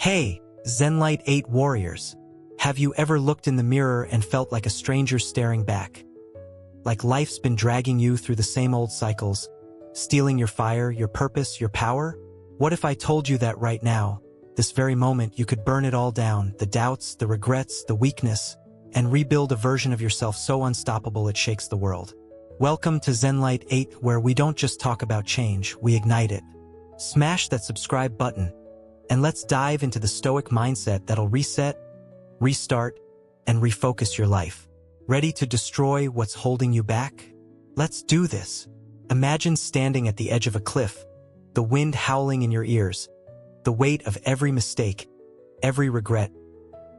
Hey, Zenlight 8 warriors. Have you ever looked in the mirror and felt like a stranger staring back? Like life's been dragging you through the same old cycles, stealing your fire, your purpose, your power? What if I told you that right now, this very moment, you could burn it all down, the doubts, the regrets, the weakness, and rebuild a version of yourself so unstoppable it shakes the world? Welcome to Zenlight 8, where we don't just talk about change, we ignite it. Smash that subscribe button, and let's dive into the Stoic mindset that'll reset, restart, and refocus your life. Ready to destroy what's holding you back? Let's do this. Imagine standing at the edge of a cliff, the wind howling in your ears, the weight of every mistake, every regret,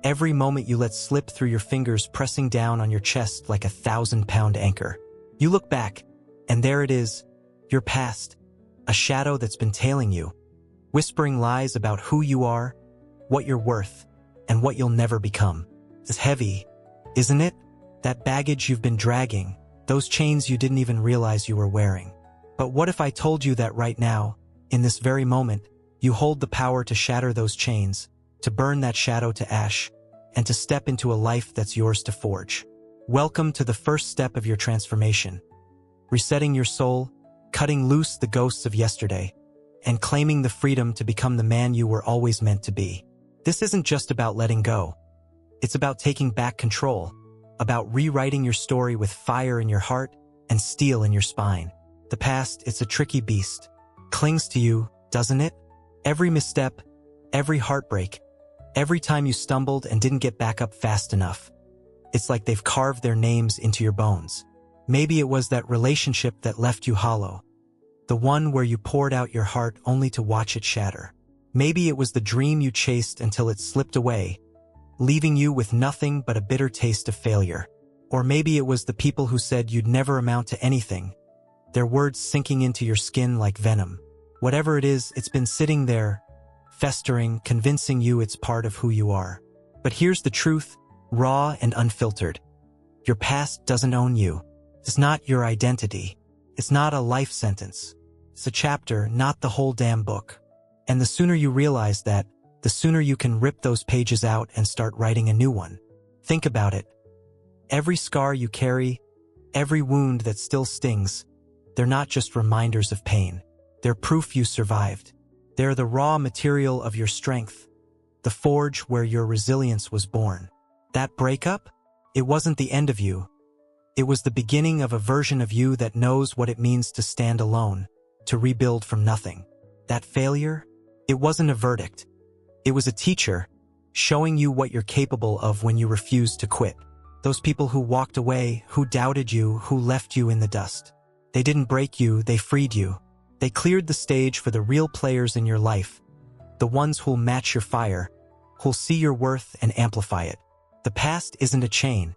every moment you let slip through your fingers pressing down on your chest like a 1,000-pound anchor. You look back, and there it is, your past, a shadow that's been tailing you, whispering lies about who you are, what you're worth, and what you'll never become. It's heavy, isn't it? That baggage you've been dragging, those chains you didn't even realize you were wearing. But what if I told you that right now, in this very moment, you hold the power to shatter those chains, to burn that shadow to ash, and to step into a life that's yours to forge? Welcome to the first step of your transformation. Resetting your soul, cutting loose the ghosts of yesterday, and claiming the freedom to become the man you were always meant to be. This isn't just about letting go. It's about taking back control, about rewriting your story with fire in your heart and steel in your spine. The past, it's a tricky beast. Clings to you, doesn't it? Every misstep, every heartbreak, every time you stumbled and didn't get back up fast enough. It's like they've carved their names into your bones. Maybe it was that relationship that left you hollow. The one where you poured out your heart only to watch it shatter. Maybe it was the dream you chased until it slipped away, leaving you with nothing but a bitter taste of failure. Or maybe it was the people who said you'd never amount to anything, their words sinking into your skin like venom. Whatever it is, it's been sitting there, festering, convincing you it's part of who you are. But here's the truth, raw and unfiltered. Your past doesn't own you. It's not your identity. It's not a life sentence. It's a chapter, not the whole damn book. And the sooner you realize that, the sooner you can rip those pages out and start writing a new one. Think about it. Every scar you carry, every wound that still stings, they're not just reminders of pain. They're proof you survived. They're the raw material of your strength, the forge where your resilience was born. That breakup? It wasn't the end of you. It was the beginning of a version of you that knows what it means to stand alone, to rebuild from nothing. That failure? It wasn't a verdict. It was a teacher, showing you what you're capable of when you refuse to quit. Those people who walked away, who doubted you, who left you in the dust. They didn't break you, they freed you. They cleared the stage for the real players in your life, the ones who'll match your fire, who'll see your worth and amplify it. The past isn't a chain.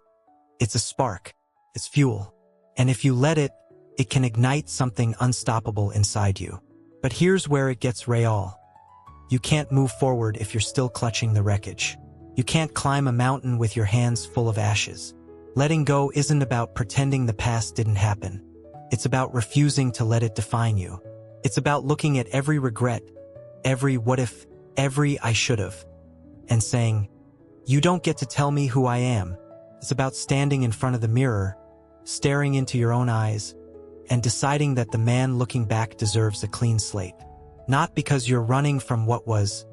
It's a spark. It's fuel. And if you let it, it can ignite something unstoppable inside you. But here's where it gets real. You can't move forward if you're still clutching the wreckage. You can't climb a mountain with your hands full of ashes. Letting go isn't about pretending the past didn't happen. It's about refusing to let it define you. It's about looking at every regret, every what if, every I should've, and saying, you don't get to tell me who I am. It's about standing in front of the mirror, staring into your own eyes, and deciding that the man looking back deserves a clean slate. Not because you're running from what was,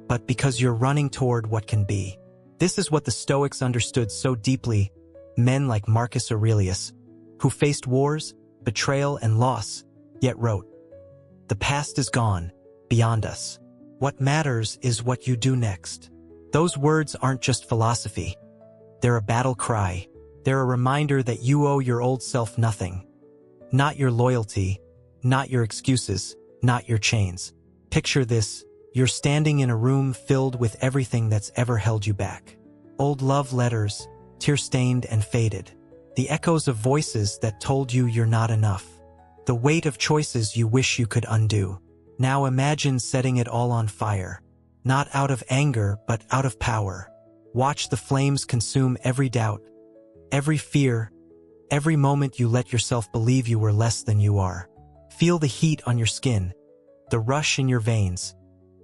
but because you're running toward what can be. This is what the Stoics understood so deeply, men like Marcus Aurelius, who faced wars, betrayal, and loss, yet wrote, "The past is gone, beyond us. What matters is what you do next." Those words aren't just philosophy. They're a battle cry. They're a reminder that you owe your old self nothing. Not your loyalty, not your excuses, not your chains. Picture this, you're standing in a room filled with everything that's ever held you back. Old love letters, tear-stained and faded. The echoes of voices that told you you're not enough. The weight of choices you wish you could undo. Now imagine setting it all on fire. Not out of anger, but out of power. Watch the flames consume every doubt, every fear, every moment you let yourself believe you were less than you are. Feel the heat on your skin, the rush in your veins,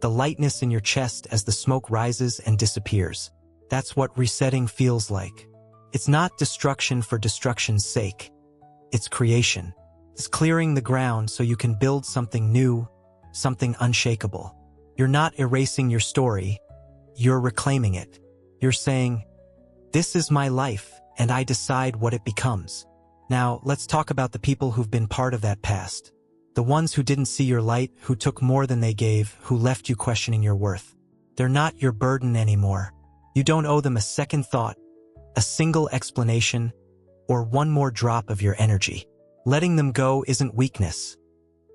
the lightness in your chest as the smoke rises and disappears. That's what resetting feels like. It's not destruction for destruction's sake. It's creation. It's clearing the ground so you can build something new, something unshakable. You're not erasing your story. You're reclaiming it. You're saying, "This is my life, and I decide what it becomes." Now, let's talk about the people who've been part of that past. The ones who didn't see your light, who took more than they gave, who left you questioning your worth. They're not your burden anymore. You don't owe them a second thought, a single explanation, or one more drop of your energy. Letting them go isn't weakness.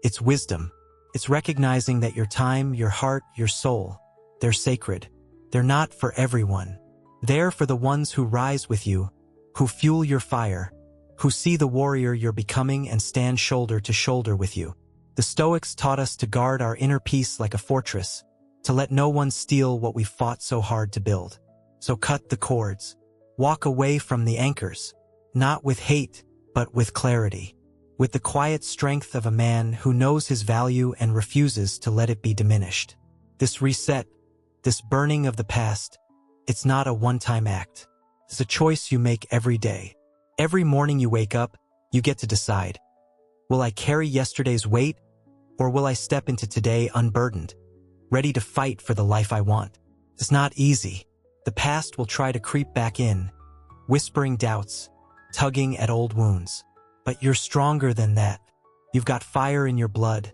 It's wisdom. It's recognizing that your time, your heart, your soul, they're sacred. They're not for everyone. They're for the ones who rise with you, who fuel your fire, who see the warrior you're becoming and stand shoulder to shoulder with you. The Stoics taught us to guard our inner peace like a fortress, to let no one steal what we fought so hard to build. So cut the cords. Walk away from the anchors, not with hate, but with clarity, with the quiet strength of a man who knows his value and refuses to let it be diminished. This reset, this burning of the past, it's not a one-time act. It's a choice you make every day. Every morning you wake up, you get to decide, will I carry yesterday's weight, or will I step into today unburdened, ready to fight for the life I want? It's not easy. The past will try to creep back in, whispering doubts, tugging at old wounds. But you're stronger than that. You've got fire in your blood,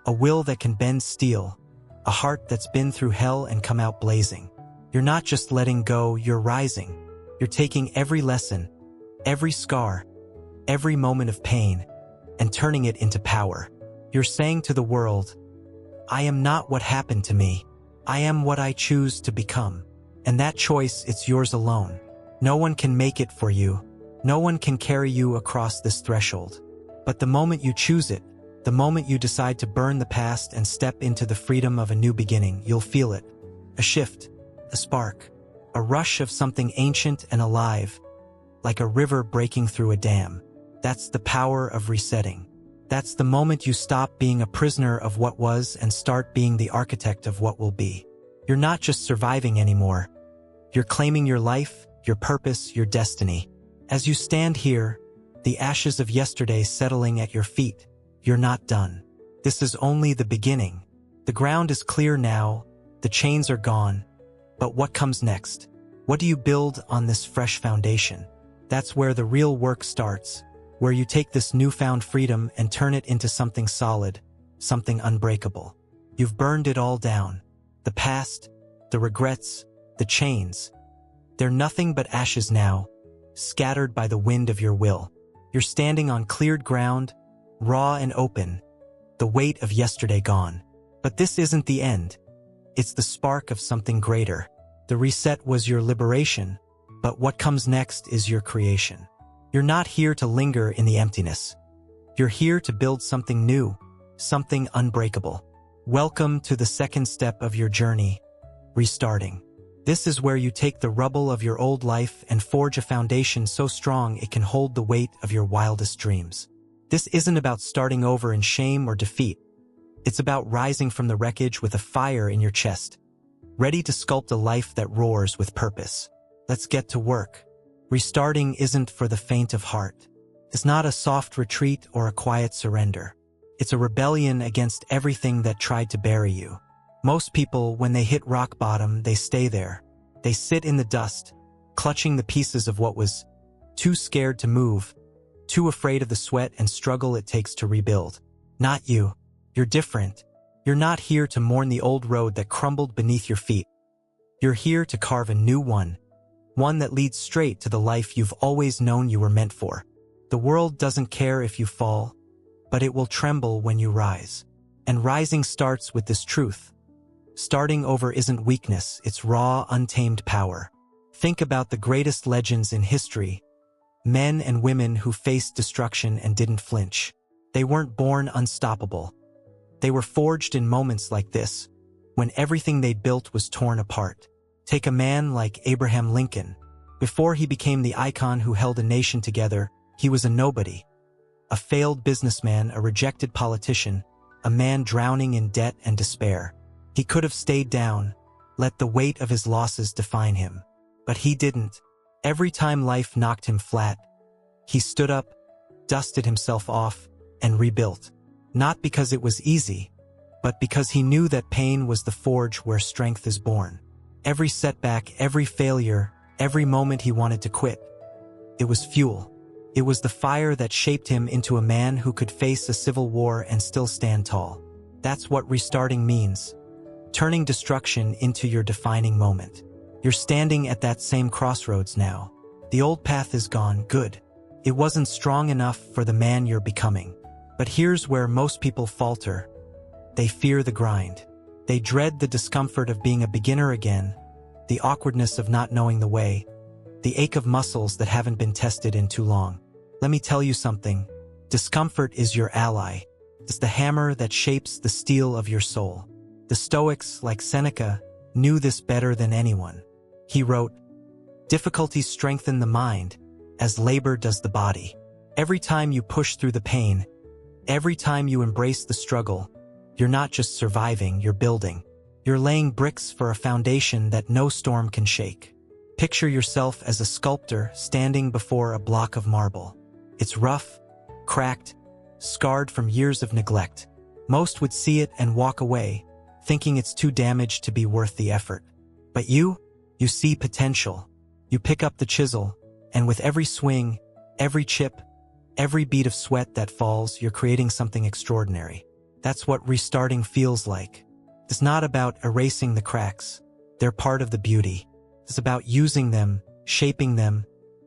a will that can bend steel, a heart that's been through hell and come out blazing. You're not just letting go, you're rising. You're taking every lesson, every scar, every moment of pain, and turning it into power. You're saying to the world, I am not what happened to me. I am what I choose to become. And that choice, it's yours alone. No one can make it for you. No one can carry you across this threshold. But the moment you choose it, the moment you decide to burn the past and step into the freedom of a new beginning, you'll feel it. A shift, a spark, a rush of something ancient and alive, like a river breaking through a dam. That's the power of resetting. That's the moment you stop being a prisoner of what was and start being the architect of what will be. You're not just surviving anymore. You're claiming your life, your purpose, your destiny. As you stand here, the ashes of yesterday settling at your feet, you're not done. This is only the beginning. The ground is clear now, the chains are gone. But what comes next? What do you build on this fresh foundation? That's where the real work starts, where you take this newfound freedom and turn it into something solid, something unbreakable. You've burned it all down. The past, the regrets, the chains. They're nothing but ashes now, scattered by the wind of your will. You're standing on cleared ground, raw and open, the weight of yesterday gone. But this isn't the end. It's the spark of something greater. The reset was your liberation, but what comes next is your creation. You're not here to linger in the emptiness. You're here to build something new, something unbreakable. Welcome to the second step of your journey, restarting. This is where you take the rubble of your old life and forge a foundation so strong it can hold the weight of your wildest dreams. This isn't about starting over in shame or defeat. It's about rising from the wreckage with a fire in your chest, ready to sculpt a life that roars with purpose. Let's get to work. Restarting isn't for the faint of heart. It's not a soft retreat or a quiet surrender. It's a rebellion against everything that tried to bury you. Most people, when they hit rock bottom, they stay there. They sit in the dust, clutching the pieces of what was, too scared to move, too afraid of the sweat and struggle it takes to rebuild. Not you. You're different. You're not here to mourn the old road that crumbled beneath your feet. You're here to carve a new one that leads straight to the life you've always known you were meant for. The world doesn't care if you fall, but it will tremble when you rise. And rising starts with this truth. Starting over isn't weakness, it's raw, untamed power. Think about the greatest legends in history, men and women who faced destruction and didn't flinch. They weren't born unstoppable. They were forged in moments like this, when everything they built was torn apart. Take a man like Abraham Lincoln. Before he became the icon who held a nation together, he was a nobody. A failed businessman, a rejected politician, a man drowning in debt and despair. He could have stayed down, let the weight of his losses define him. But he didn't. Every time life knocked him flat, he stood up, dusted himself off, and rebuilt. Not because it was easy, but because he knew that pain was the forge where strength is born. Every setback, every failure, every moment he wanted to quit, it was fuel. It was the fire that shaped him into a man who could face a civil war and still stand tall. That's what restarting means. Turning destruction into your defining moment. You're standing at that same crossroads now. The old path is gone, good. It wasn't strong enough for the man you're becoming. But here's where most people falter. They fear the grind. They dread the discomfort of being a beginner again, the awkwardness of not knowing the way, the ache of muscles that haven't been tested in too long. Let me tell you something. Discomfort is your ally. It's the hammer that shapes the steel of your soul. The Stoics, like Seneca, knew this better than anyone. He wrote, "Difficulties strengthen the mind, as labor does the body." Every time you push through the pain, every time you embrace the struggle, you're not just surviving, you're building. You're laying bricks for a foundation that no storm can shake. Picture yourself as a sculptor standing before a block of marble. It's rough, cracked, scarred from years of neglect. Most would see it and walk away, thinking it's too damaged to be worth the effort. But you see potential. You pick up the chisel, and with every swing, every chip, every bead of sweat that falls, you're creating something extraordinary. That's what restarting feels like. It's not about erasing the cracks. They're part of the beauty. It's about using them, shaping them,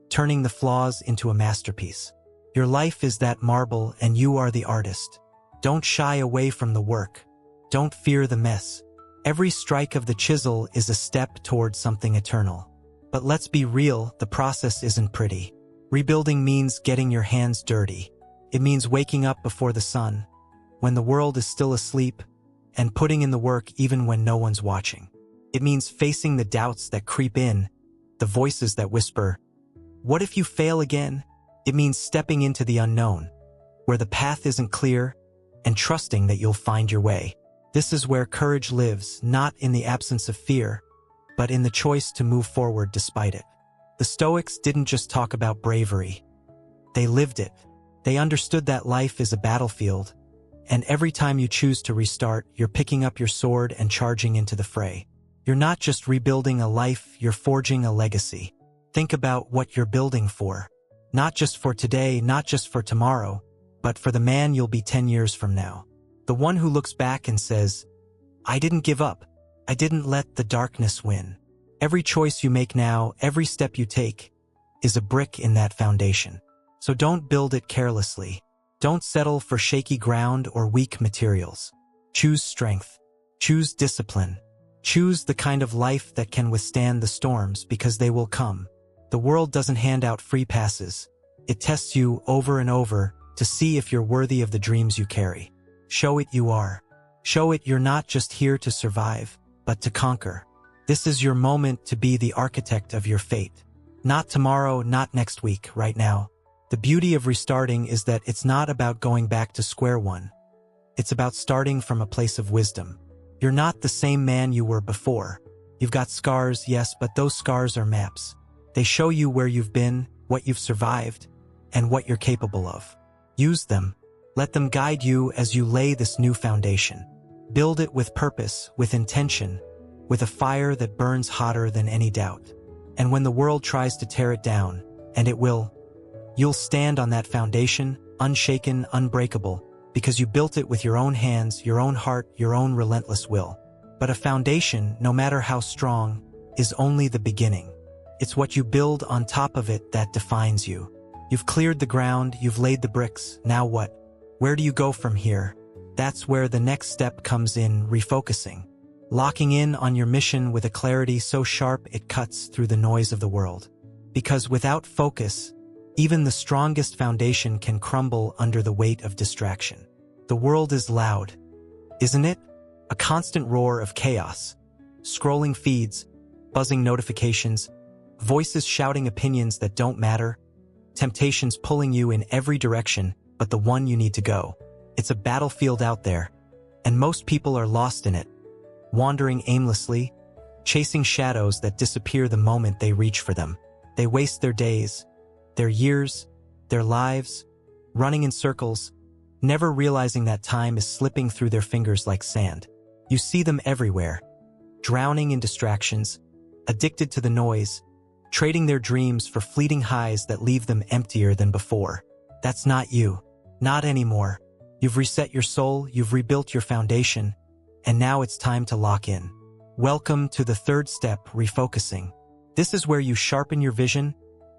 turning the flaws into a masterpiece. Your life is that marble and you are the artist. Don't shy away from the work. Don't fear the mess. Every strike of the chisel is a step towards something eternal. But let's be real, the process isn't pretty. Rebuilding means getting your hands dirty. It means waking up before the sun, when the world is still asleep, and putting in the work even when no one's watching. It means facing the doubts that creep in, the voices that whisper, "What if you fail again?" It means stepping into the unknown, where the path isn't clear, and trusting that you'll find your way. This is where courage lives, not in the absence of fear, but in the choice to move forward despite it. The Stoics didn't just talk about bravery. They lived it. They understood that life is a battlefield, and every time you choose to restart, you're picking up your sword and charging into the fray. You're not just rebuilding a life, you're forging a legacy. Think about what you're building for. Not just for today, not just for tomorrow, but for the man you'll be 10 years from now. The one who looks back and says, "I didn't give up. I didn't let the darkness win." Every choice you make now, every step you take, is a brick in that foundation. So don't build it carelessly. Don't settle for shaky ground or weak materials. Choose strength. Choose discipline. Choose the kind of life that can withstand the storms, because they will come. The world doesn't hand out free passes. It tests you over and over to see if you're worthy of the dreams you carry. Show it you are. Show it you're not just here to survive, but to conquer. This is your moment to be the architect of your fate. Not tomorrow, not next week, right now. The beauty of restarting is that it's not about going back to square one. It's about starting from a place of wisdom. You're not the same man you were before. You've got scars, yes, but those scars are maps. They show you where you've been, what you've survived, and what you're capable of. Use them. Let them guide you as you lay this new foundation. Build it with purpose, with intention, with a fire that burns hotter than any doubt. And when the world tries to tear it down, and it will, you'll stand on that foundation, unshaken, unbreakable, because you built it with your own hands, your own heart, your own relentless will. But a foundation, no matter how strong, is only the beginning. It's what you build on top of it that defines you. You've cleared the ground, you've laid the bricks, now what? Where do you go from here? That's where the next step comes in, refocusing. Locking in on your mission with a clarity so sharp it cuts through the noise of the world. Because without focus, even the strongest foundation can crumble under the weight of distraction. The world is loud, isn't it? A constant roar of chaos. Scrolling feeds, buzzing notifications, voices shouting opinions that don't matter, temptations pulling you in every direction but the one you need to go. It's a battlefield out there, and most people are lost in it, wandering aimlessly, chasing shadows that disappear the moment they reach for them. They waste their days, their years, their lives, running in circles, never realizing that time is slipping through their fingers like sand. You see them everywhere, drowning in distractions, addicted to the noise, trading their dreams for fleeting highs that leave them emptier than before. That's not you. Not anymore. You've reset your soul, you've rebuilt your foundation, and now it's time to lock in. Welcome to the third step, refocusing. This is where you sharpen your vision,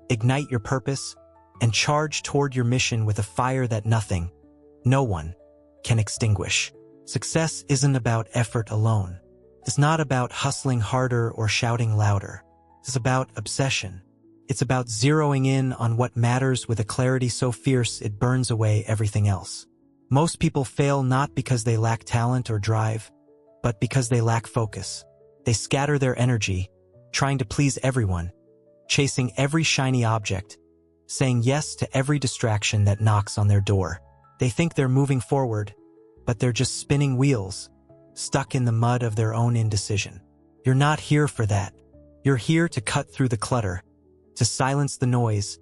ignite your purpose, and charge toward your mission with a fire that nothing, no one, can extinguish. Success isn't about effort alone. It's not about hustling harder or shouting louder. It's about obsession. It's about zeroing in on what matters with a clarity so fierce it burns away everything else. Most people fail not because they lack talent or drive, but because they lack focus. They scatter their energy, trying to please everyone, chasing every shiny object, saying yes to every distraction that knocks on their door. They think they're moving forward, but they're just spinning wheels, stuck in the mud of their own indecision. You're not here for that. You're here to cut through the clutter, to silence the noise,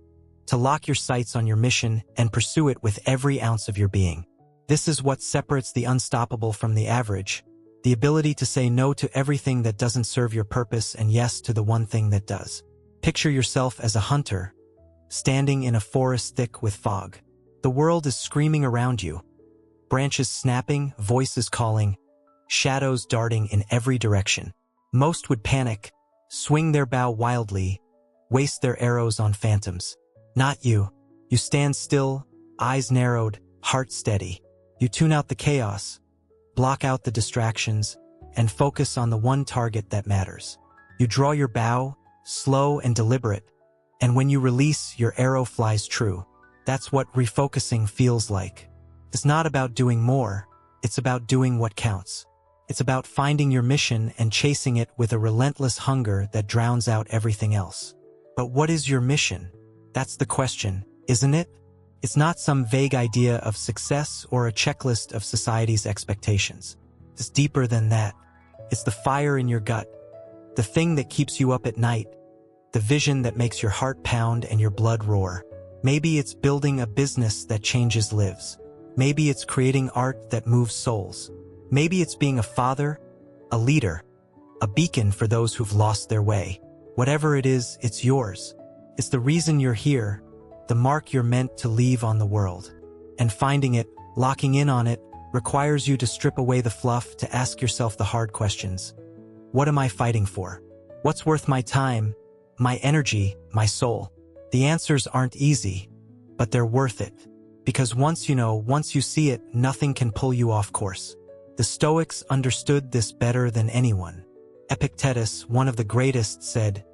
to lock your sights on your mission and pursue it with every ounce of your being. This is what separates the unstoppable from the average, the ability to say no to everything that doesn't serve your purpose and yes to the one thing that does. Picture yourself as a hunter, standing in a forest thick with fog. The world is screaming around you, branches snapping, voices calling, shadows darting in every direction. Most would panic, swing their bow wildly, waste their arrows on phantoms. Not you. You stand still, eyes narrowed, heart steady. You tune out the chaos, block out the distractions, and focus on the one target that matters. You draw your bow, slow and deliberate, and when you release, your arrow flies true. That's what refocusing feels like. It's not about doing more, it's about doing what counts. It's about finding your mission and chasing it with a relentless hunger that drowns out everything else. But what is your mission? That's the question, isn't it? It's not some vague idea of success or a checklist of society's expectations. It's deeper than that. It's the fire in your gut, the thing that keeps you up at night, the vision that makes your heart pound and your blood roar. Maybe it's building a business that changes lives. Maybe it's creating art that moves souls. Maybe it's being a father, a leader, a beacon for those who've lost their way. Whatever it is, it's yours. It's the reason you're here, the mark you're meant to leave on the world. And finding it, locking in on it, requires you to strip away the fluff, to ask yourself the hard questions. What am I fighting for? What's worth my time, my energy, my soul? The answers aren't easy, but they're worth it. Because once you know, once you see it, nothing can pull you off course. The Stoics understood this better than anyone. Epictetus, one of the greatest, said,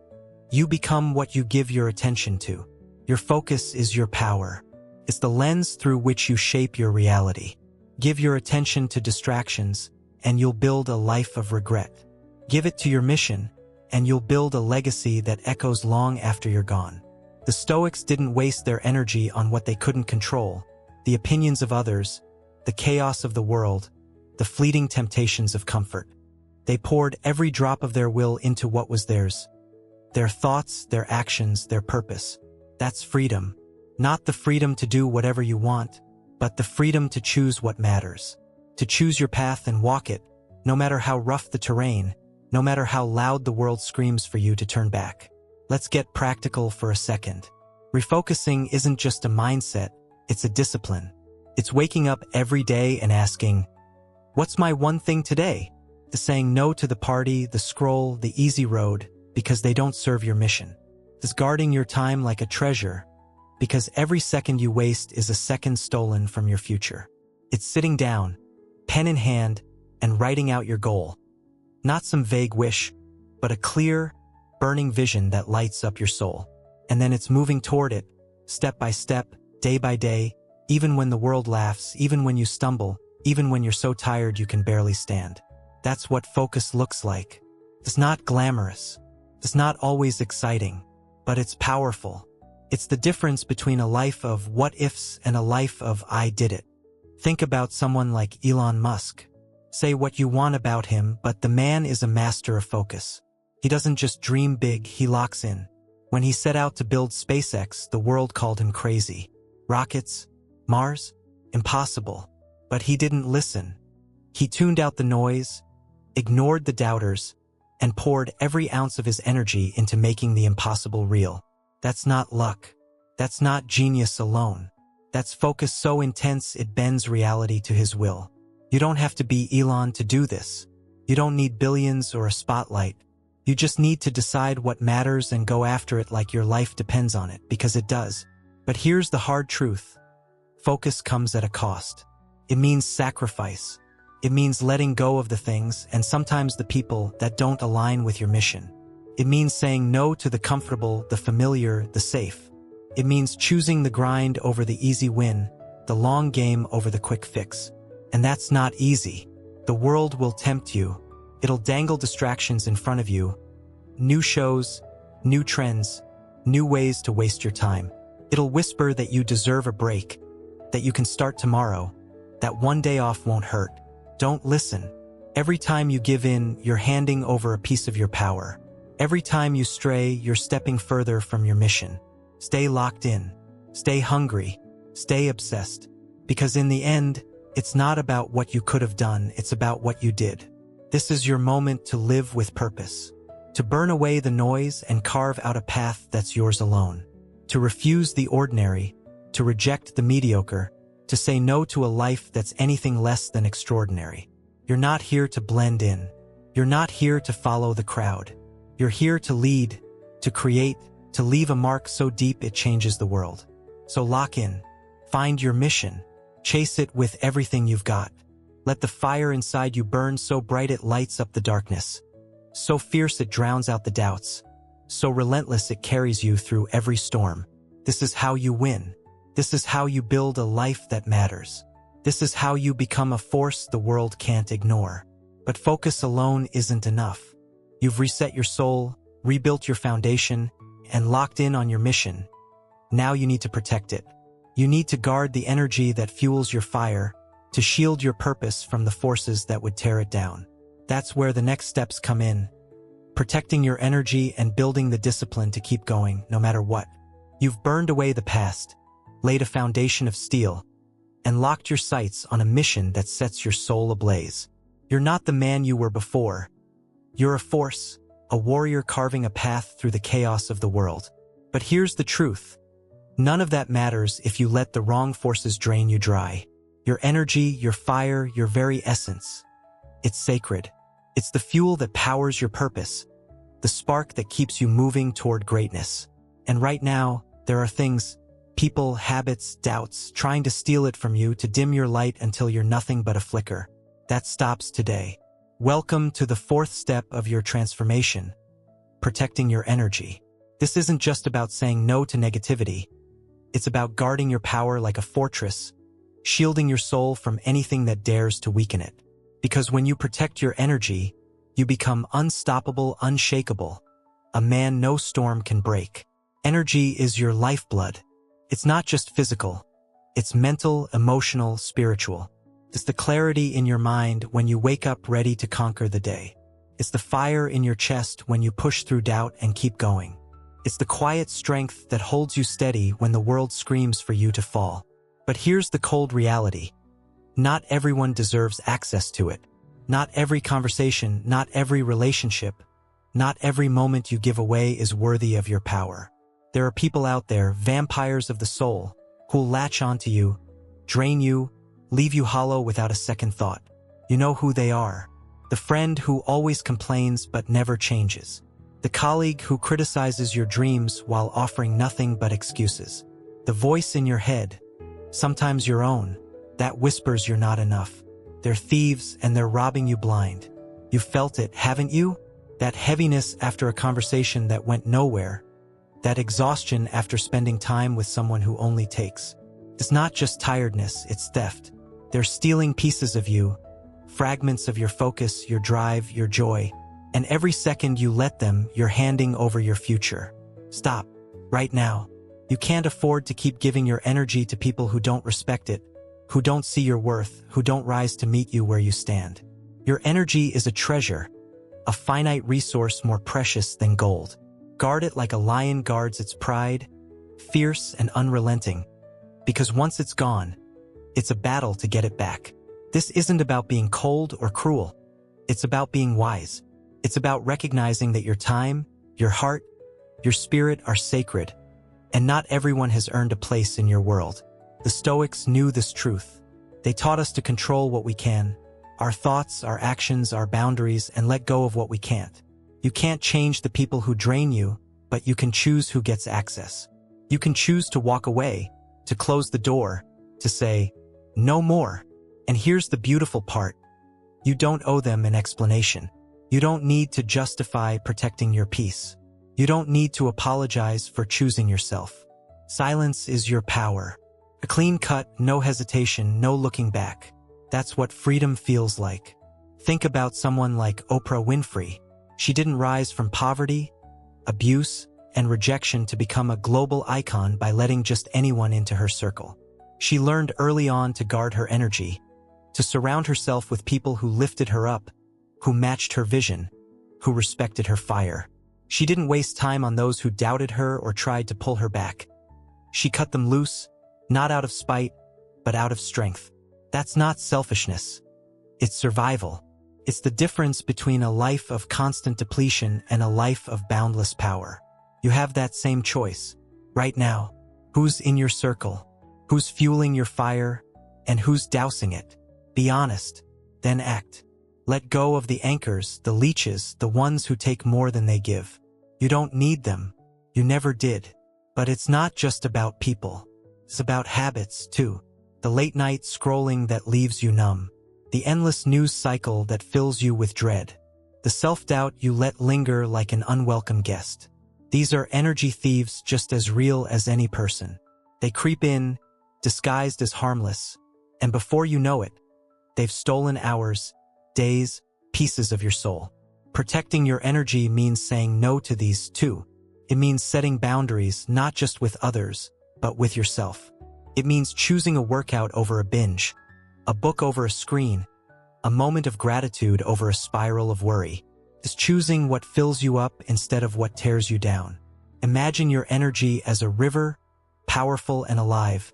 "You become what you give your attention to. Your focus is your power. It's the lens through which you shape your reality. Give your attention to distractions, and you'll build a life of regret. Give it to your mission, and you'll build a legacy that echoes long after you're gone." The Stoics didn't waste their energy on what they couldn't control, the opinions of others, the chaos of the world, the fleeting temptations of comfort. They poured every drop of their will into what was theirs. Their thoughts, their actions, their purpose. That's freedom. Not the freedom to do whatever you want, but the freedom to choose what matters. To choose your path and walk it, no matter how rough the terrain, no matter how loud the world screams for you to turn back. Let's get practical for a second. Refocusing isn't just a mindset, it's a discipline. It's waking up every day and asking, what's my one thing today? The saying no to the party, the scroll, the easy road, because they don't serve your mission. It's guarding your time like a treasure, because every second you waste is a second stolen from your future. It's sitting down, pen in hand, and writing out your goal. Not some vague wish, but a clear, burning vision that lights up your soul. And then it's moving toward it, step by step, day by day, even when the world laughs, even when you stumble, even when you're so tired you can barely stand. That's what focus looks like. It's not glamorous. It's not always exciting, but it's powerful. It's the difference between a life of what-ifs and a life of I did it. Think about someone like Elon Musk. Say what you want about him, but the man is a master of focus. He doesn't just dream big, he locks in. When he set out to build SpaceX, the world called him crazy. Rockets? Mars? Impossible. But he didn't listen. He tuned out the noise, ignored the doubters, and poured every ounce of his energy into making the impossible real. That's not luck. That's not genius alone. That's focus so intense it bends reality to his will. You don't have to be Elon to do this. You don't need billions or a spotlight. You just need to decide what matters and go after it like your life depends on it, because it does. But here's the hard truth. Focus comes at a cost. It means sacrifice. It means letting go of the things and sometimes the people that don't align with your mission. It means saying no to the comfortable, the familiar, the safe. It means choosing the grind over the easy win, the long game over the quick fix. And that's not easy. The world will tempt you. It'll dangle distractions in front of you. New shows, new trends, new ways to waste your time. It'll whisper that you deserve a break, that you can start tomorrow, that one day off won't hurt. Don't listen. Every time you give in, you're handing over a piece of your power. Every time you stray, you're stepping further from your mission. Stay locked in. Stay hungry. Stay obsessed. Because in the end, it's not about what you could have done, it's about what you did. This is your moment to live with purpose. To burn away the noise and carve out a path that's yours alone. To refuse the ordinary. To reject the mediocre. To say no to a life that's anything less than extraordinary. You're not here to blend in. You're not here to follow the crowd. You're here to lead, to create, to leave a mark so deep it changes the world. So lock in. Find your mission. Chase it with everything you've got. Let the fire inside you burn so bright it lights up the darkness. So fierce it drowns out the doubts. So relentless it carries you through every storm. This is how you win. This is how you build a life that matters. This is how you become a force the world can't ignore. But focus alone isn't enough. You've reset your soul, rebuilt your foundation, and locked in on your mission. Now you need to protect it. You need to guard the energy that fuels your fire, to shield your purpose from the forces that would tear it down. That's where the next steps come in. Protecting your energy and building the discipline to keep going, no matter what. You've burned away the past, laid a foundation of steel, and locked your sights on a mission that sets your soul ablaze. You're not the man you were before. You're a force, a warrior carving a path through the chaos of the world. But here's the truth. None of that matters if you let the wrong forces drain you dry. Your energy, your fire, your very essence. It's sacred. It's the fuel that powers your purpose, the spark that keeps you moving toward greatness. And right now, there are things, people, habits, doubts, trying to steal it from you to dim your light until you're nothing but a flicker. That stops today. Welcome to the fourth step of your transformation, protecting your energy. This isn't just about saying no to negativity. It's about guarding your power like a fortress, shielding your soul from anything that dares to weaken it. Because when you protect your energy, you become unstoppable, unshakable, a man no storm can break. Energy is your lifeblood. It's not just physical. It's mental, emotional, spiritual. It's the clarity in your mind when you wake up ready to conquer the day. It's the fire in your chest when you push through doubt and keep going. It's the quiet strength that holds you steady when the world screams for you to fall. But here's the cold reality. Not everyone deserves access to it. Not every conversation, not every relationship, not every moment you give away is worthy of your power. There are people out there, vampires of the soul, who'll latch onto you, drain you, leave you hollow without a second thought. You know who they are. The friend who always complains but never changes. The colleague who criticizes your dreams while offering nothing but excuses. The voice in your head, sometimes your own, that whispers you're not enough. They're thieves and they're robbing you blind. You've felt it, haven't you? That heaviness after a conversation that went nowhere. That exhaustion after spending time with someone who only takes. It's not just tiredness, it's theft. They're stealing pieces of you, fragments of your focus, your drive, your joy. And every second you let them, you're handing over your future. Stop. Right now. You can't afford to keep giving your energy to people who don't respect it, who don't see your worth, who don't rise to meet you where you stand. Your energy is a treasure, a finite resource more precious than gold. Guard it like a lion guards its pride, fierce and unrelenting, because once it's gone, it's a battle to get it back. This isn't about being cold or cruel. It's about being wise. It's about recognizing that your time, your heart, your spirit are sacred, and not everyone has earned a place in your world. The Stoics knew this truth. They taught us to control what we can, our thoughts, our actions, our boundaries, and let go of what we can't. You can't change the people who drain you, but you can choose who gets access. You can choose to walk away, to close the door, to say, no more. And here's the beautiful part. You don't owe them an explanation. You don't need to justify protecting your peace. You don't need to apologize for choosing yourself. Silence is your power. A clean cut, no hesitation, no looking back. That's what freedom feels like. Think about someone like Oprah Winfrey. She didn't rise from poverty, abuse, and rejection to become a global icon by letting just anyone into her circle. She learned early on to guard her energy, to surround herself with people who lifted her up, who matched her vision, who respected her fire. She didn't waste time on those who doubted her or tried to pull her back. She cut them loose, not out of spite, but out of strength. That's not selfishness. It's survival. It's the difference between a life of constant depletion and a life of boundless power. You have that same choice. Right now, who's in your circle? Who's fueling your fire? And who's dousing it? Be honest, then act. Let go of the anchors, the leeches, the ones who take more than they give. You don't need them. You never did. But it's not just about people. It's about habits, too. The late-night scrolling that leaves you numb. The endless news cycle that fills you with dread. The self-doubt you let linger like an unwelcome guest. These are energy thieves just as real as any person. They creep in, disguised as harmless, and before you know it, they've stolen hours, days, pieces of your soul. Protecting your energy means saying no to these too. It means setting boundaries not just with others, but with yourself. It means choosing a workout over a binge, a book over a screen, a moment of gratitude over a spiral of worry. It's choosing what fills you up instead of what tears you down. Imagine your energy as a river, powerful and alive,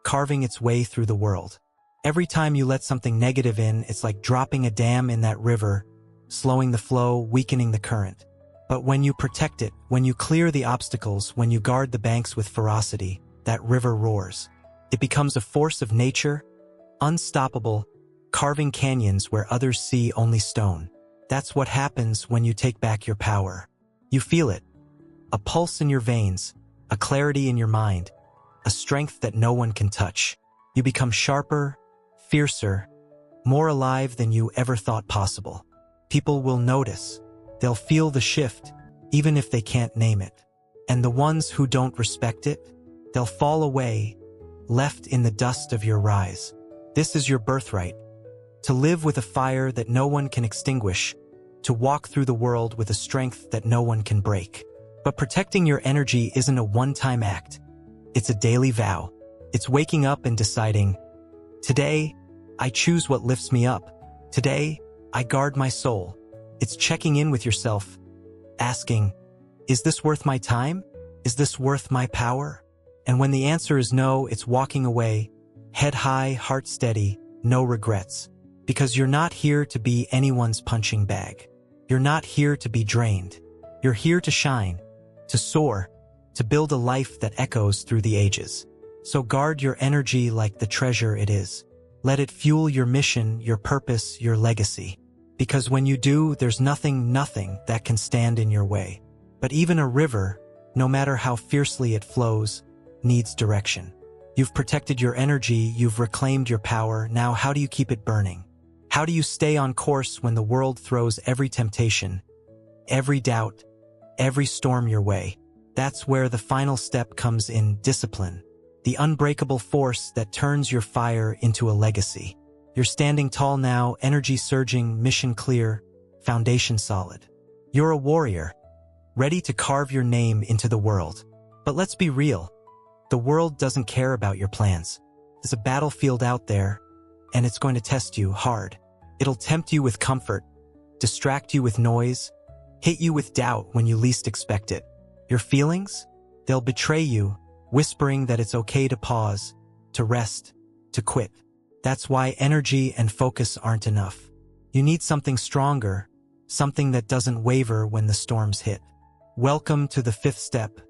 carving its way through the world. Every time you let something negative in, it's like dropping a dam in that river, slowing the flow, weakening the current. But when you protect it, when you clear the obstacles, when you guard the banks with ferocity, that river roars. It becomes a force of nature, unstoppable, carving canyons where others see only stone. That's what happens when you take back your power. You feel it. A pulse in your veins, a clarity in your mind, a strength that no one can touch. You become sharper, fiercer, more alive than you ever thought possible. People will notice. They'll feel the shift, even if they can't name it. And the ones who don't respect it, they'll fall away, left in the dust of your rise. This is your birthright. To live with a fire that no one can extinguish, to walk through the world with a strength that no one can break. But protecting your energy isn't a one-time act. It's a daily vow. It's waking up and deciding, today, I choose what lifts me up. Today, I guard my soul. It's checking in with yourself, asking, is this worth my time? Is this worth my power? And when the answer is no, it's walking away, head high, heart steady, no regrets. Because you're not here to be anyone's punching bag. You're not here to be drained. You're here to shine, to soar, to build a life that echoes through the ages. So guard your energy like the treasure it is. Let it fuel your mission, your purpose, your legacy. Because when you do, there's nothing that can stand in your way. But even a river, no matter how fiercely it flows, needs direction. You've protected your energy, you've reclaimed your power, now how do you keep it burning? How do you stay on course when the world throws every temptation, every doubt, every storm your way? That's where the final step comes in: discipline. The unbreakable force that turns your fire into a legacy. You're standing tall now, energy surging, mission clear, foundation solid. You're a warrior, ready to carve your name into the world. But let's be real. The world doesn't care about your plans. There's a battlefield out there, and it's going to test you hard. It'll tempt you with comfort, distract you with noise, hit you with doubt when you least expect it. Your feelings? They'll betray you, whispering that it's okay to pause, to rest, to quit. That's why energy and focus aren't enough. You need something stronger, something that doesn't waver when the storms hit. Welcome to the fifth step,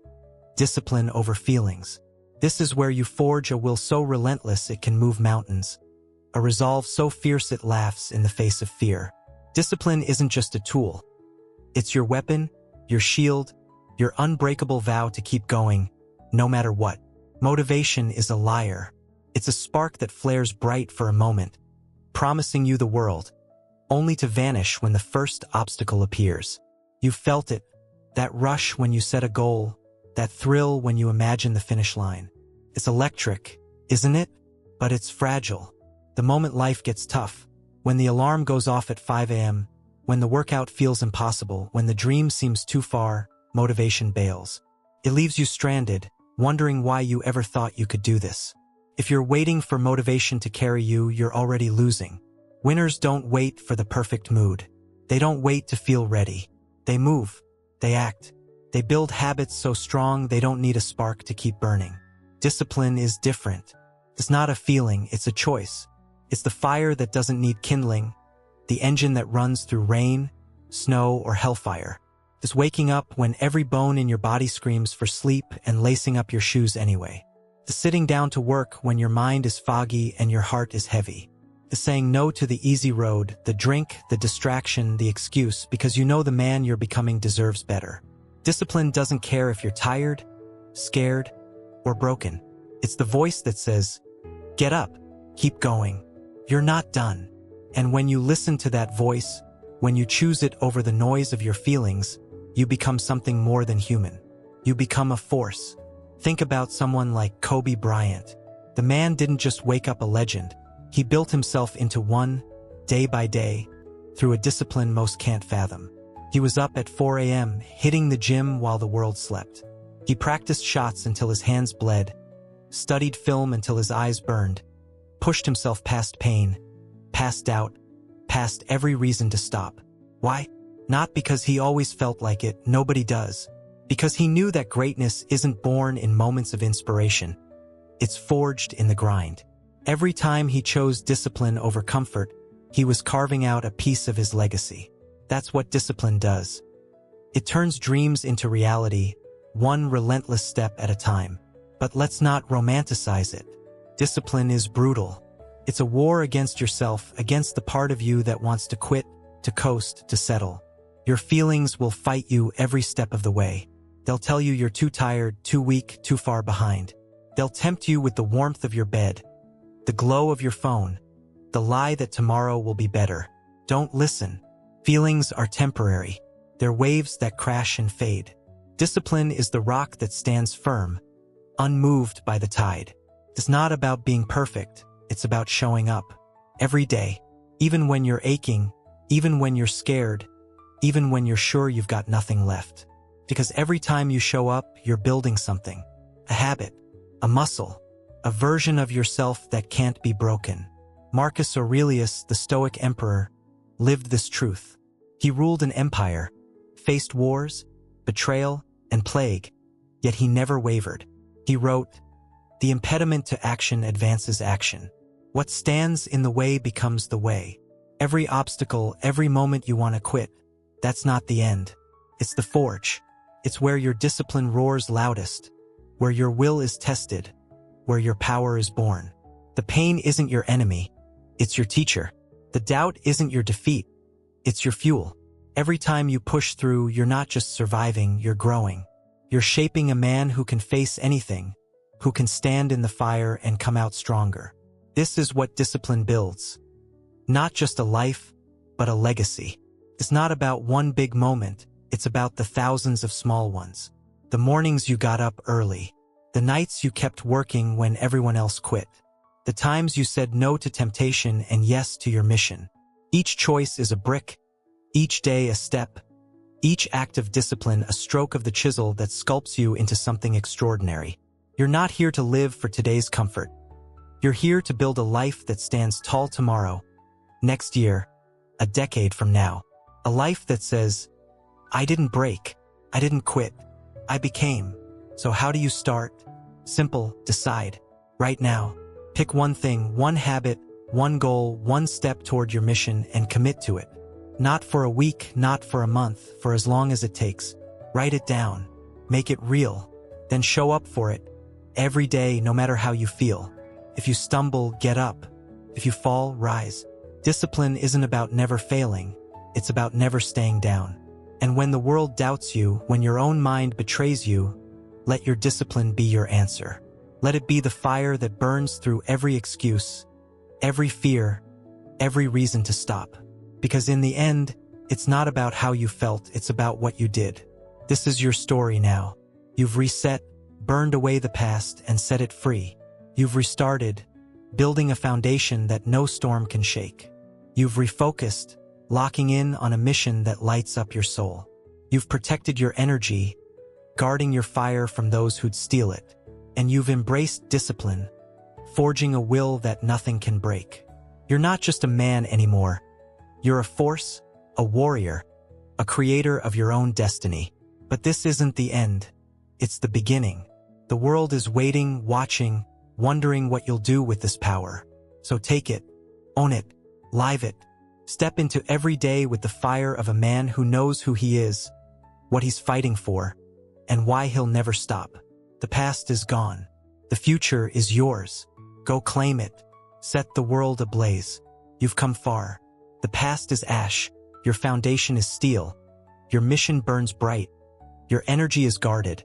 discipline over feelings. This is where you forge a will so relentless it can move mountains, a resolve so fierce it laughs in the face of fear. Discipline isn't just a tool. It's your weapon, your shield, your unbreakable vow to keep going, no matter what. Motivation is a liar. It's a spark that flares bright for a moment, promising you the world, only to vanish when the first obstacle appears. You've felt it, that rush when you set a goal, that thrill when you imagine the finish line. It's electric, isn't it? But it's fragile. The moment life gets tough, when the alarm goes off at 5 a.m., when the workout feels impossible, when the dream seems too far, motivation bails. It leaves you stranded, wondering why you ever thought you could do this. If you're waiting for motivation to carry you, you're already losing. Winners don't wait for the perfect mood. They don't wait to feel ready. They move. They act. They build habits so strong they don't need a spark to keep burning. Discipline is different. It's not a feeling, it's a choice. It's the fire that doesn't need kindling, the engine that runs through rain, snow, or hellfire. It's waking up when every bone in your body screams for sleep and lacing up your shoes anyway. The sitting down to work when your mind is foggy and your heart is heavy. The saying no to the easy road, the drink, the distraction, the excuse, because you know the man you're becoming deserves better. Discipline doesn't care if you're tired, scared, or broken. It's the voice that says, get up, keep going. You're not done. And when you listen to that voice, when you choose it over the noise of your feelings, you become something more than human. You become a force. Think about someone like Kobe Bryant. The man didn't just wake up a legend. He built himself into one, day by day, through a discipline most can't fathom. He was up at 4 a.m., hitting the gym while the world slept. He practiced shots until his hands bled, studied film until his eyes burned, pushed himself past pain, past doubt, past every reason to stop. Why? Not because he always felt like it, nobody does. Because he knew that greatness isn't born in moments of inspiration. It's forged in the grind. Every time he chose discipline over comfort, he was carving out a piece of his legacy. That's what discipline does. It turns dreams into reality, one relentless step at a time. But let's not romanticize it. Discipline is brutal. It's a war against yourself, against the part of you that wants to quit, to coast, to settle. Your feelings will fight you every step of the way. They'll tell you you're too tired, too weak, too far behind. They'll tempt you with the warmth of your bed, the glow of your phone, the lie that tomorrow will be better. Don't listen. Feelings are temporary. They're waves that crash and fade. Discipline is the rock that stands firm, unmoved by the tide. It's not about being perfect. It's about showing up every day, even when you're aching, even when you're scared, even when you're sure you've got nothing left. Because every time you show up, you're building something, a habit, a muscle, a version of yourself that can't be broken. Marcus Aurelius, the Stoic emperor, lived this truth. He ruled an empire, faced wars, betrayal, and plague, yet he never wavered. He wrote, "The impediment to action advances action. What stands in the way becomes the way." Every obstacle, every moment you want to quit, that's not the end. It's the forge. It's where your discipline roars loudest, where your will is tested, where your power is born. The pain isn't your enemy, it's your teacher. The doubt isn't your defeat, it's your fuel. Every time you push through, you're not just surviving, you're growing. You're shaping a man who can face anything, who can stand in the fire and come out stronger. This is what discipline builds. Not just a life, but a legacy. It's not about one big moment, it's about the thousands of small ones. The mornings you got up early, the nights you kept working when everyone else quit, the times you said no to temptation and yes to your mission. Each choice is a brick, each day a step, each act of discipline a stroke of the chisel that sculpts you into something extraordinary. You're not here to live for today's comfort. You're here to build a life that stands tall tomorrow, next year, a decade from now. A life that says, I didn't break, I didn't quit, I became. So how do you start? Simple, decide. Right now. Pick one thing, one habit, one goal, one step toward your mission, and commit to it. Not for a week, not for a month, for as long as it takes. Write it down. Make it real. Then show up for it. Every day, no matter how you feel. If you stumble, get up. If you fall, rise. Discipline isn't about never failing. It's about never staying down. And when the world doubts you, when your own mind betrays you, let your discipline be your answer. Let it be the fire that burns through every excuse, every fear, every reason to stop. Because in the end, it's not about how you felt, it's about what you did. This is your story now. You've reset, burned away the past, and set it free. You've restarted, building a foundation that no storm can shake. You've refocused, locking in on a mission that lights up your soul. You've protected your energy, guarding your fire from those who'd steal it. And you've embraced discipline, forging a will that nothing can break. You're not just a man anymore. You're a force, a warrior, a creator of your own destiny. But this isn't the end. It's the beginning. The world is waiting, watching, wondering what you'll do with this power. So take it, own it, live it. Step into every day with the fire of a man who knows who he is, what he's fighting for, and why he'll never stop. The past is gone. The future is yours. Go claim it. Set the world ablaze. You've come far. The past is ash. Your foundation is steel. Your mission burns bright. Your energy is guarded.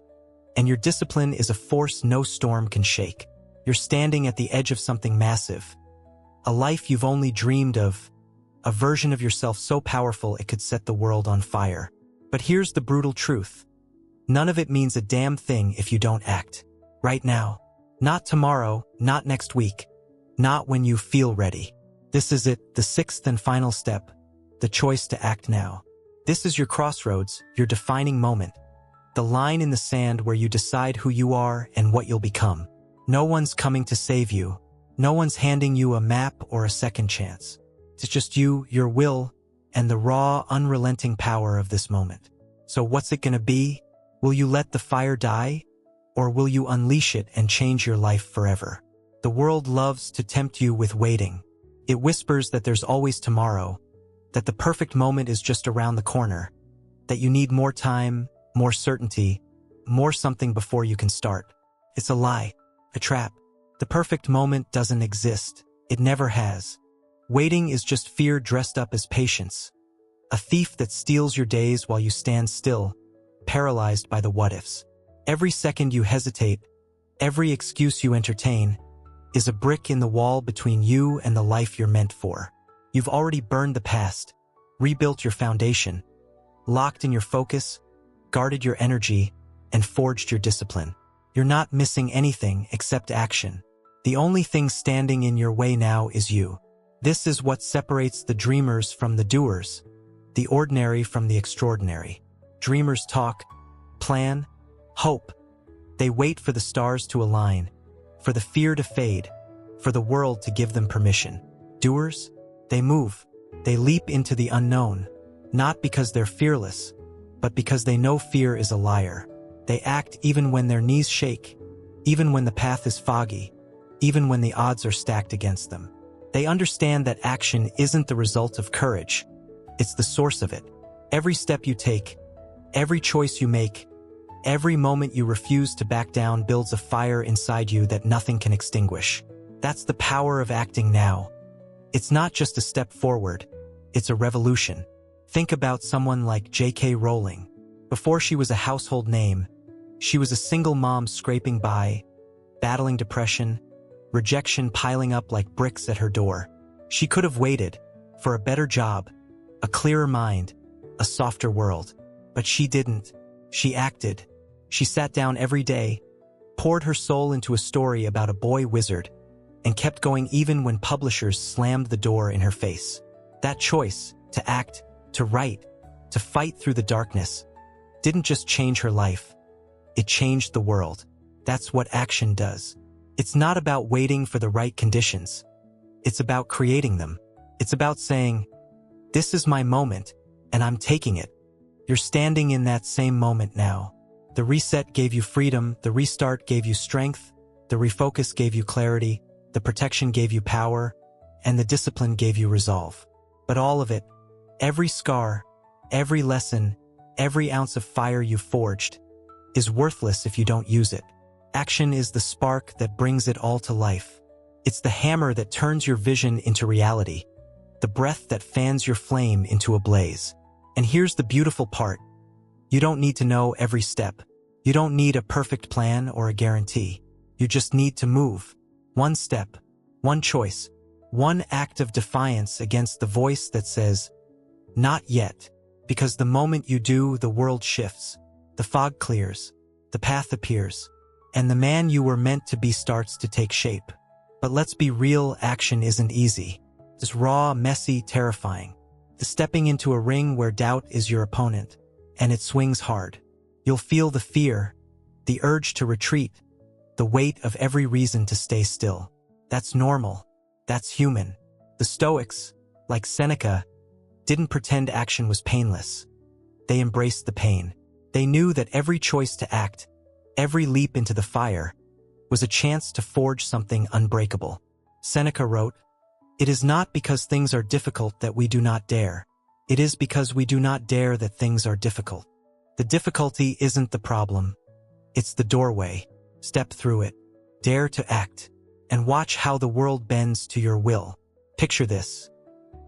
And your discipline is a force no storm can shake. You're standing at the edge of something massive. A life you've only dreamed of. A version of yourself so powerful it could set the world on fire. But here's the brutal truth. None of it means a damn thing if you don't act. Right now. Not tomorrow, not next week. Not when you feel ready. This is it, the sixth and final step. The choice to act now. This is your crossroads, your defining moment. The line in the sand where you decide who you are and what you'll become. No one's coming to save you. No one's handing you a map or a second chance. It's just you, your will, and the raw, unrelenting power of this moment. So what's it gonna be? Will you let the fire die? Or will you unleash it and change your life forever? The world loves to tempt you with waiting. It whispers that there's always tomorrow, that the perfect moment is just around the corner, that you need more time, more certainty, more something before you can start. It's a lie, a trap. The perfect moment doesn't exist. It never has. Waiting is just fear dressed up as patience. A thief that steals your days while you stand still, paralyzed by the what-ifs. Every second you hesitate, every excuse you entertain, is a brick in the wall between you and the life you're meant for. You've already burned the past, rebuilt your foundation, locked in your focus, guarded your energy, and forged your discipline. You're not missing anything except action. The only thing standing in your way now is you. This is what separates the dreamers from the doers, the ordinary from the extraordinary. Dreamers talk, plan, hope. They wait for the stars to align, for the fear to fade, for the world to give them permission. Doers, they move, they leap into the unknown, not because they're fearless, but because they know fear is a liar. They act even when their knees shake, even when the path is foggy, even when the odds are stacked against them. They understand that action isn't the result of courage, it's the source of it. Every step you take, every choice you make, every moment you refuse to back down builds a fire inside you that nothing can extinguish. That's the power of acting now. It's not just a step forward, it's a revolution. Think about someone like J.K. Rowling. Before she was a household name, she was a single mom scraping by, battling depression, rejection piling up like bricks at her door. She could have waited for a better job, a clearer mind, a softer world. But she didn't. She acted. She sat down every day, poured her soul into a story about a boy wizard, and kept going even when publishers slammed the door in her face. That choice, to act, to write, to fight through the darkness, didn't just change her life. It changed the world. That's what action does. It's not about waiting for the right conditions. It's about creating them. It's about saying, This is my moment, and I'm taking it. You're standing in that same moment now. The reset gave you freedom, the restart gave you strength, the refocus gave you clarity, the protection gave you power, and the discipline gave you resolve. But all of it, every scar, every lesson, every ounce of fire you forged, is worthless if you don't use it. Action is the spark that brings it all to life. It's the hammer that turns your vision into reality, the breath that fans your flame into a blaze. And here's the beautiful part. You don't need to know every step. You don't need a perfect plan or a guarantee. You just need to move. One step, one choice, one act of defiance against the voice that says, "Not yet." Because the moment you do, the world shifts. The fog clears, the path appears, and the man you were meant to be starts to take shape. But let's be real, action isn't easy. It's raw, messy, terrifying. The stepping into a ring where doubt is your opponent, and it swings hard. You'll feel the fear, the urge to retreat, the weight of every reason to stay still. That's normal. That's human. The Stoics, like Seneca, didn't pretend action was painless. They embraced the pain. They knew that every choice to act, every leap into the fire, was a chance to forge something unbreakable. Seneca wrote, "It is not because things are difficult that we do not dare. It is because we do not dare that things are difficult." The difficulty isn't the problem. It's the doorway. Step through it. Dare to act. And watch how the world bends to your will. Picture this.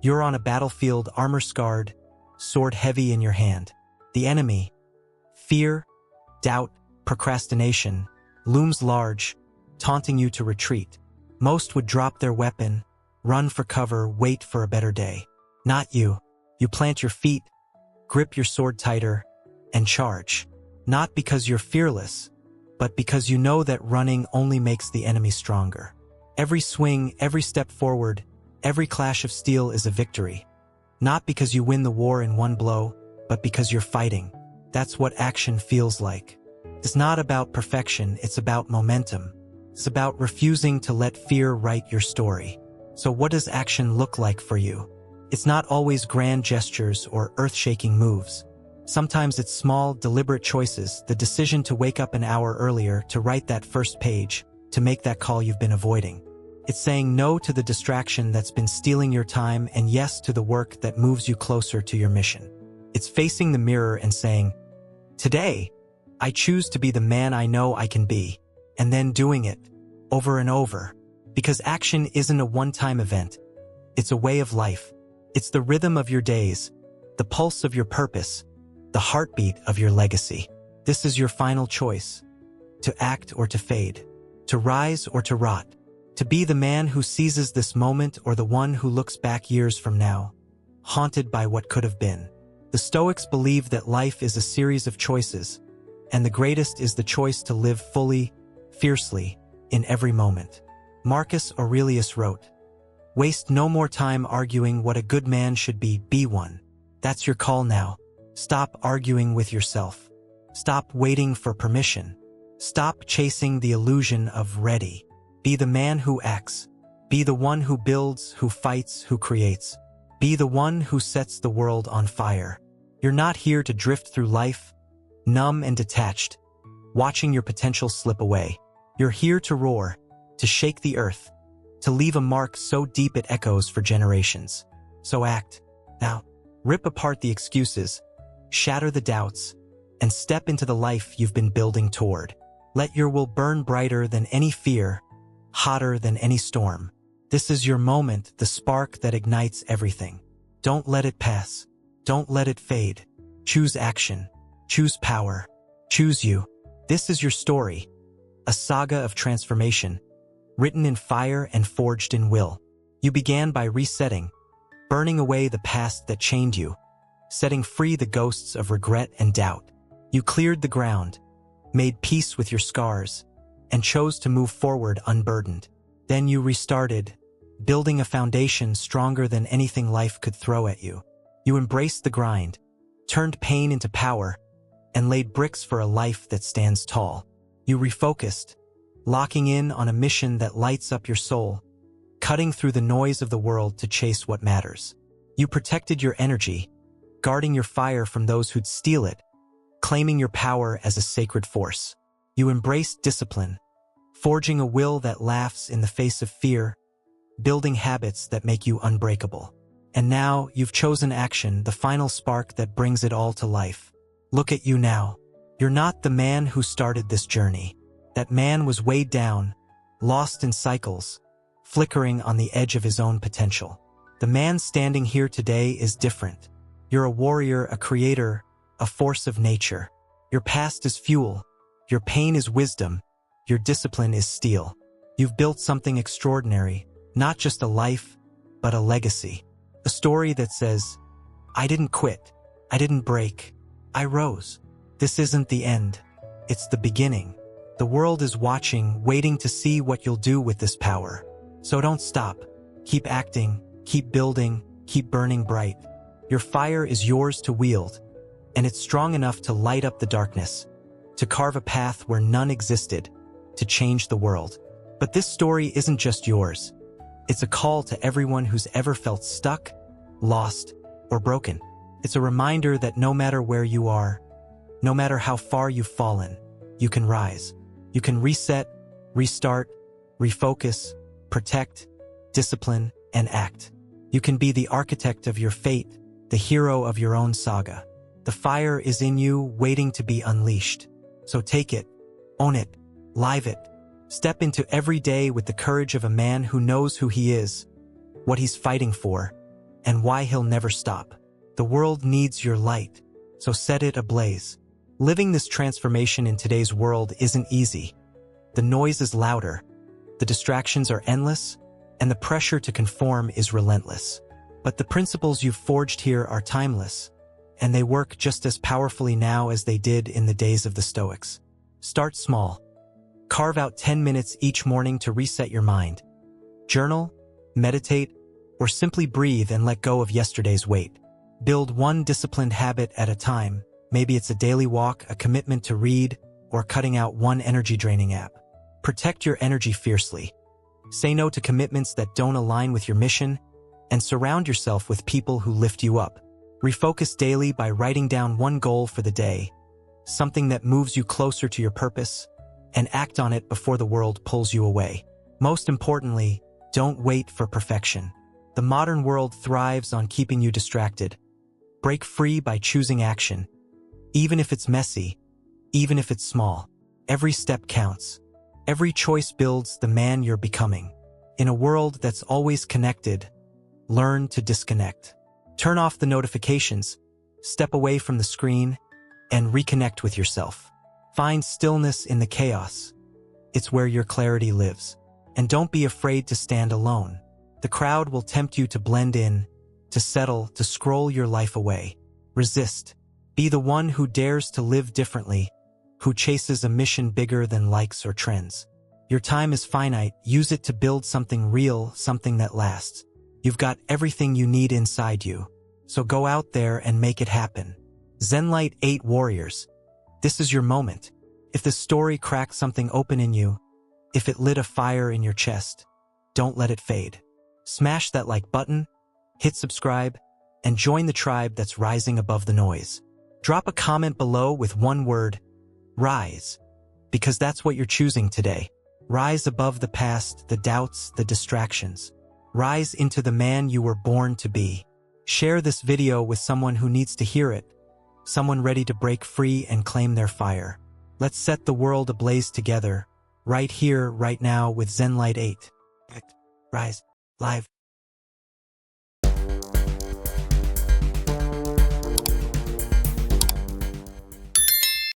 You're on a battlefield, armor-scarred, sword heavy in your hand. The enemy, fear, doubt, procrastination, looms large, taunting you to retreat. Most would drop their weapon, run for cover, wait for a better day. Not you. You plant your feet, grip your sword tighter, and charge. Not because you're fearless, but because you know that running only makes the enemy stronger. Every swing, every step forward, every clash of steel is a victory. Not because you win the war in one blow, but because you're fighting. That's what action feels like. It's not about perfection, it's about momentum. It's about refusing to let fear write your story. So what does action look like for you? It's not always grand gestures or earth-shaking moves. Sometimes it's small, deliberate choices, the decision to wake up an hour earlier, to write that first page, to make that call you've been avoiding. It's saying no to the distraction that's been stealing your time and yes to the work that moves you closer to your mission. It's facing the mirror and saying, "Today, I choose to be the man I know I can be," and then doing it over and over. Because action isn't a one-time event. It's a way of life. It's the rhythm of your days, the pulse of your purpose, the heartbeat of your legacy. This is your final choice. To act or to fade. To rise or to rot. To be the man who seizes this moment or the one who looks back years from now, haunted by what could have been. The Stoics believe that life is a series of choices, and the greatest is the choice to live fully, fiercely, in every moment. Marcus Aurelius wrote, "Waste no more time arguing what a good man should be one." That's your call now. Stop arguing with yourself. Stop waiting for permission. Stop chasing the illusion of ready. Be the man who acts. Be the one who builds, who fights, who creates. Be the one who sets the world on fire. You're not here to drift through life, numb and detached, watching your potential slip away. You're here to roar, to shake the earth, to leave a mark so deep it echoes for generations. So act. Now, rip apart the excuses, shatter the doubts, and step into the life you've been building toward. Let your will burn brighter than any fear, hotter than any storm. This is your moment, the spark that ignites everything. Don't let it pass. Don't let it fade. Choose action. Choose power. Choose you. This is your story. A saga of transformation, written in fire and forged in will. You began by resetting, burning away the past that chained you, setting free the ghosts of regret and doubt. You cleared the ground, made peace with your scars, and chose to move forward unburdened. Then you restarted, building a foundation stronger than anything life could throw at you. You embraced the grind, turned pain into power, and laid bricks for a life that stands tall. You refocused, locking in on a mission that lights up your soul, cutting through the noise of the world to chase what matters. You protected your energy, guarding your fire from those who'd steal it, claiming your power as a sacred force. You embraced discipline, forging a will that laughs in the face of fear, building habits that make you unbreakable. And now, you've chosen action, the final spark that brings it all to life. Look at you now. You're not the man who started this journey. That man was weighed down, lost in cycles, flickering on the edge of his own potential. The man standing here today is different. You're a warrior, a creator, a force of nature. Your past is fuel. Your pain is wisdom. Your discipline is steel. You've built something extraordinary, not just a life, but a legacy. A story that says, I didn't quit. I didn't break. I rose. This isn't the end. It's the beginning. The world is watching, waiting to see what you'll do with this power. So don't stop. Keep acting, keep building, keep burning bright. Your fire is yours to wield, and it's strong enough to light up the darkness, to carve a path where none existed, to change the world. But this story isn't just yours. It's a call to everyone who's ever felt stuck, lost, or broken. It's a reminder that no matter where you are, no matter how far you've fallen, you can rise. You can reset, restart, refocus, protect, discipline, and act. You can be the architect of your fate, the hero of your own saga. The fire is in you, waiting to be unleashed. So take it, own it, live it. Step into every day with the courage of a man who knows who he is, what he's fighting for, and why he'll never stop. The world needs your light, so set it ablaze. Living this transformation in today's world isn't easy. The noise is louder, the distractions are endless, and the pressure to conform is relentless. But the principles you've forged here are timeless, and they work just as powerfully now as they did in the days of the Stoics. Start small. Carve out 10 minutes each morning to reset your mind. Journal, meditate, or simply breathe and let go of yesterday's weight. Build one disciplined habit at a time. Maybe it's a daily walk, a commitment to read, or cutting out one energy-draining app. Protect your energy fiercely. Say no to commitments that don't align with your mission, and surround yourself with people who lift you up. Refocus daily by writing down one goal for the day, something that moves you closer to your purpose, and act on it before the world pulls you away. Most importantly, don't wait for perfection. The modern world thrives on keeping you distracted. Break free by choosing action. Even if it's messy, even if it's small, every step counts. Every choice builds the man you're becoming. In a world that's always connected, learn to disconnect. Turn off the notifications, step away from the screen, and reconnect with yourself. Find stillness in the chaos. It's where your clarity lives. And don't be afraid to stand alone. The crowd will tempt you to blend in, to settle, to scroll your life away. Resist. Be the one who dares to live differently, who chases a mission bigger than likes or trends. Your time is finite. Use it to build something real, something that lasts. You've got everything you need inside you. So go out there and make it happen. Zenlight 8 Warriors. This is your moment. If the story cracked something open in you, if it lit a fire in your chest, don't let it fade. Smash that like button, hit subscribe, and join the tribe that's rising above the noise. Drop a comment below with one word, rise, because that's what you're choosing today. Rise above the past, the doubts, the distractions. Rise into the man you were born to be. Share this video with someone who needs to hear it, someone ready to break free and claim their fire. Let's set the world ablaze together, right here, right now with Zenlight 8. Rise, live.